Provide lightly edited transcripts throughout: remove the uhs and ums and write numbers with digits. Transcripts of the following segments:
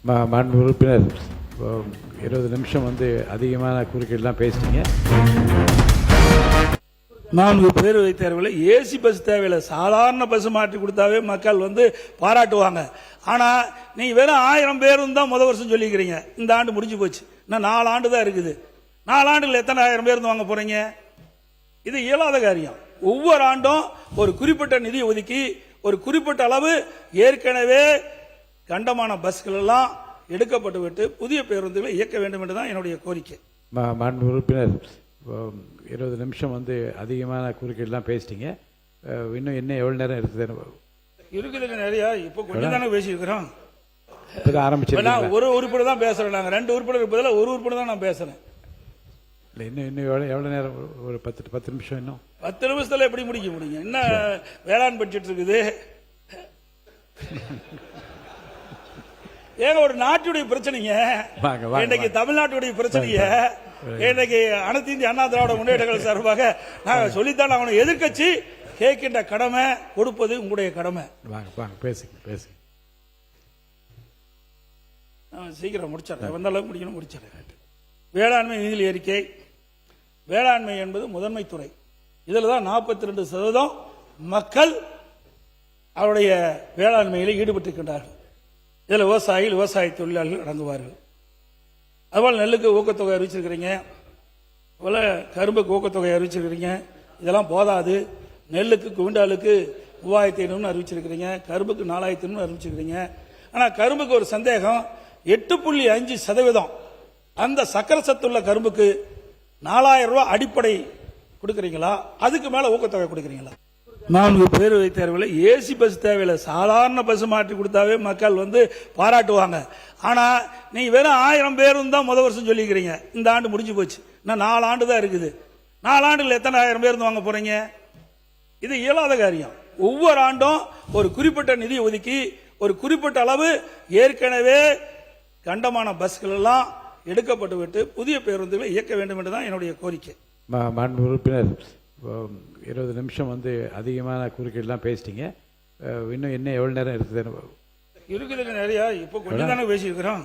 மாண்பு உறுப்பினர் 20 நிமிஷம் அதிகமான குறுக்கீடுலாம் பேசிட்டீங்க. 4 பேர் தேர்வில் ஏசி பஸ் தேவையில்லை, சாதாரண பஸ் மாற்றி கொடுத்தாவே மக்கள் பாராட்டுவாங்க. ஆனா நீங்க வெறும் 1000 பேரும் தான் முதல் வருஷம் சொல்லிக்கிறீங்க. இந்த ஆண்டு முடிஞ்சு போச்சு, இன்னும் 4 ஆண்டு தான் இருக்குது. 4 ஆண்டுகள் எத்தனை 1000 பேர் வாங்க போறீங்க? இது இயலாத காரியம். ஒவ்வொரு ஆண்டும் ஒரு குறிப்பிட்ட நிதி ஒதுக்கி ஒரு குறிப்பிட்ட அளவு ஏற்கனவே கண்டமான பஸ்கள் எல்லாம் எடுக்கப்பட்டு விட்டு புதிய பேருந்துகளை இயக்க வேண்டும் என்றுதான் என்னுடைய கோரிக்கை. மாண்பு உறுப்பினர் 20 நிமிஷம் அதிகமான குறுக்கீடுலாம் பேசிட்டீங்க. இன்னும் என்ன எவ்வளவு நேரம் இருக்குது? நிறைய இப்போ கொஞ்சம் தானே பேசியிருக்கிறோம். ஆரம்பிச்சு ஒரு உறுப்பினர் தான் பேசுறேன். நாங்க 2 உறுப்பினர் இருப்பதில் ஒரு உறுப்பினர் தான் நான் பேசுறேன். இன்னும் எவ்வளவு நேரம்? ஒரு 10 நிமிஷம். இன்னும் 10 நிமிஷத்துல எப்படி முடிக்க முடியும்? என்ன வேளாண் பட்ஜெட் இருக்குது? ஏங்க ஒரு நாட்டுடைய பிரச்சனைங்க, இன்னைக்கு தமிழ்நாட்டுடைய பிரச்சனைய இன்னைக்கு அனைத்து இந்திய அண்ணா திராவிட முன்னேற்ற கழக சார்பாக நாங்க சொல்லித்தான் அவனை எதிர்கட்சி கேட்கின்ற கடமை கொடுப்பது உங்களுடைய கடமை. சீக்கிரம் முடிச்சிடறேன், வந்த அளவுக்கு முடிக்கணும், முடிச்சிடறேன். வேளாண்மை நிதி அறிக்கை. வேளாண்மை என்பது முதன்மை துறை. இதுல தான் 42% மக்கள் அவருடைய வேளாண்மையில் ஈடுபட்டிருக்கின்றார்கள். இதில் விவசாயிகள், விவசாய தொழிலாளர்கள் அடங்குவார்கள். அதுபோல் நெல்லுக்கு ஊக்கத்தொகை அறிவிச்சிருக்கிறீங்க, அதுபோல கரும்புக்கு ஊக்கத்தொகை அறிவிச்சிருக்கிறீங்க. இதெல்லாம் போதாது. நெல்லுக்கு குவிண்டாலுக்கு 3500 அறிவிச்சிருக்கிறீங்க, கரும்புக்கு 4500 அறிவிச்சிருக்கிறீங்க. ஆனால் கரும்புக்கு ஒரு சந்தேகம், 8.5% அந்த சக்கர சத்துள்ள கரும்புக்கு 4000 ரூபாய் அடிப்படை கொடுக்குறீங்களா? அதுக்கு மேல ஊக்கத்தொகை கொடுக்குறீங்களா? 4 பேர் தேர்வில் ஏசி பஸ் தேவையில்லை, சாதாரண பஸ் மாற்றி கொடுத்தாவே மக்கள் பாராட்டுவாங்க. ஆனா நீங்க வெறும் 1000 பேரும் தான் முதல் வருஷம் சொல்லிக்கிறீங்க. இந்த ஆண்டு முடிஞ்சு போச்சு, இன்னும் 4 ஆண்டு தான் இருக்குது. 4 ஆண்டுகள் எத்தனை 1000 பேர் வாங்க போறீங்க? இது இயலாத காரியம். ஒவ்வொரு ஆண்டும் ஒரு குறிப்பிட்ட நிதி ஒதுக்கி ஒரு குறிப்பிட்ட அளவு ஏற்கனவே கண்டமான பஸ்கள் எல்லாம் எடுக்கப்பட்டு விட்டு புதிய பேருந்துகளை இயக்க வேண்டும் என்றுதான் என்னுடைய கோரிக்கை. மாண்பு உறுப்பினர் 20 நிமிஷம் அதிகமான குறுக்கீடுலாம் பேசிட்டீங்க. இன்னும் என்ன எவ்வளவு நேரம் இருக்குது? நிறைய. இப்போ கொஞ்சம் தானே பேசியிருக்கிறோம்.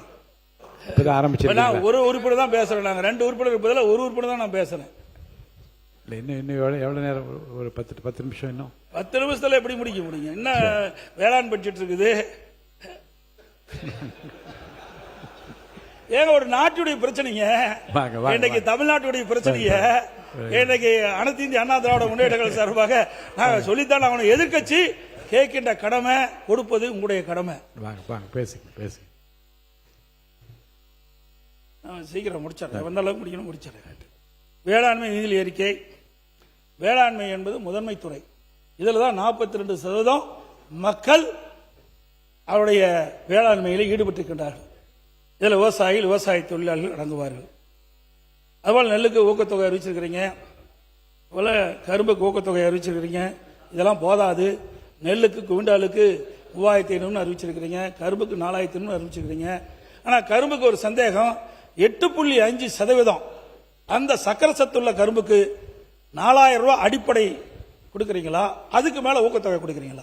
ஆரம்பிச்சு ஒரு உறுப்பினர் தான் பேசுறேன். நாங்க 2 உறுப்பினர் இருப்பதில் ஒரு உறுப்பினர் தான் நான் பேசுறேன். இன்னும் எவ்வளவு நேரம்? ஒரு 10 நிமிஷம். இன்னும் 10 நிமிஷத்துல எப்படி முடிக்க முடியும்? என்ன வேளாண் பட்ஜெட் இருக்குது? ஏங்க ஒரு நாட்டுடைய பிரச்சனைங்க, இன்னைக்கு தமிழ்நாட்டுடைய பிரச்சனைய இன்னைக்கு அனைத்து இந்திய அண்ணா திராவிட முன்னேற்ற கழக சார்பாக நாங்க சொல்லித்தான் அவனை எதிர்கட்சி கேட்கின்ற கடமை கொடுப்பது உங்களுடைய கடமை. சீக்கிரம் முடிச்சிடறேன், வந்த அளவுக்கு முடிக்கணும், முடிச்சிடறேன். வேளாண்மை நிதி அறிக்கை. வேளாண்மை என்பது முதன்மை துறை. இதுல தான் 42% மக்கள் அவருடைய வேளாண்மையில் ஈடுபட்டிருக்கின்றார்கள். இதில் விவசாயிகள், விவசாய தொழிலாளர்கள் அடங்குவார்கள். அதுபோல் நெல்லுக்கு ஊக்கத்தொகை அறிவிச்சிருக்கிறீங்க, அதுபோல கரும்புக்கு ஊக்கத்தொகை அறிவிச்சிருக்கிறீங்க. இதெல்லாம் போதாது. நெல்லுக்கு குவிண்டாலுக்கு 3500 அறிவிச்சிருக்கிறீங்க, கரும்புக்கு 4500 அறிவிச்சிருக்கிறீங்க. ஆனால் கரும்புக்கு ஒரு சந்தேகம், 8.5% அந்த சக்கர சத்துள்ள கரும்புக்கு 4000 ரூபாய் அடிப்படை கொடுக்குறீங்களா? அதுக்கு மேல ஊக்கத்தொகை கொடுக்குறீங்களா?